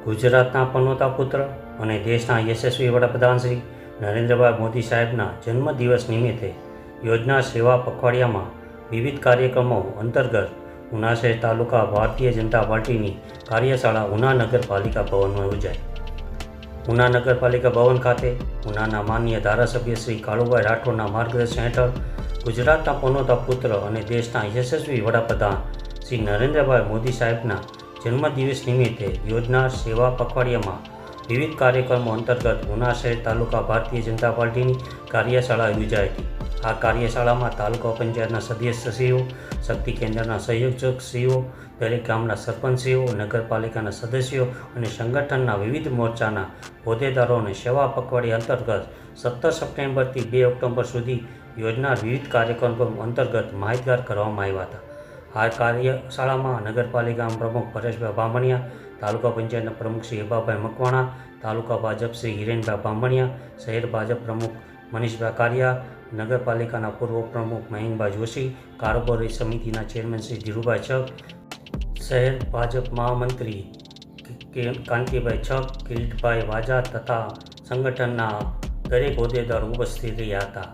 ગુજરાતના પનોતા પુત્ર અને દેશના યશસ્વી વડાપ્રધાન શ્રી નરેન્દ્રભાઈ મોદી સાહેબના જન્મદિવસ નિમિત્તે યોજના સેવા પખવાડિયામાં વિવિધ કાર્યક્રમો અંતર્ગત ઉના શહેર તાલુકા ભારતીય જનતા પાર્ટીની કાર્યશાળા ઉના નગરપાલિકા ભવનમાં યોજાઈ. ઉના નગરપાલિકા ભવન ખાતે ઉનાના માનનીય ધારાસભ્ય શ્રી કાળુભાઈ રાઠોડના માર્ગદર્શન હેઠળ ગુજરાતના પનોતા પુત્ર અને દેશના યશસ્વી વડાપ્રધાન શ્રી નરેન્દ્રભાઈ મોદી સાહેબના જન્મદિવસ નિમિત્તે યોજના સેવા પખવાડિયામાં વિવિધ કાર્યક્રમો અંતર્ગત ઉના શહેર તાલુકા ભારતીય જનતા પાર્ટીની કાર્યશાળા યોજાઈ હતી. આ કાર્યશાળામાં તાલુકા પંચાયતના સદસ્યશ્રીઓ, શક્તિ કેન્દ્રના સંયોજકશ્રીઓ, દરેક ગામના સરપંચશ્રીઓ, નગરપાલિકાના સદસ્યો અને સંગઠનના વિવિધ મોરચાના હોદ્દેદારો અને સેવા પખવાડિયા અંતર્ગત 17 સપ્ટેમ્બરથી 2 ઓક્ટોબર સુધી યોજનાર વિવિધ કાર્યક્રમો અંતર્ગત માહિતગાર કરવામાં આવ્યા હતા. આ કાર્યશાળામાં નગરપાલિકા પ્રમુખ પરેશભાઈ બામણિયા, તાલુકા પંચાયતના પ્રમુખ શ્રી હેબાભાઈ મકવાણા, તાલુકા ભાજપ શ્રી હિરેનભાઈ બામણિયા, શહેર ભાજપ પ્રમુખ મનીષભાઈ કારિયા, નગરપાલિકાના પૂર્વ પ્રમુખ મહેંગભાઈ જોશી, કારોબારી સમિતિના ચેરમેન શ્રી ધીરુભાઈ છક, શહેર ભાજપ મહામંત્રી કાંતિભાઈ છક, કિરીટભાઈ વાજા તથા સંગઠનના દરેક હોદ્દેદારો ઉપસ્થિત રહ્યા હતા.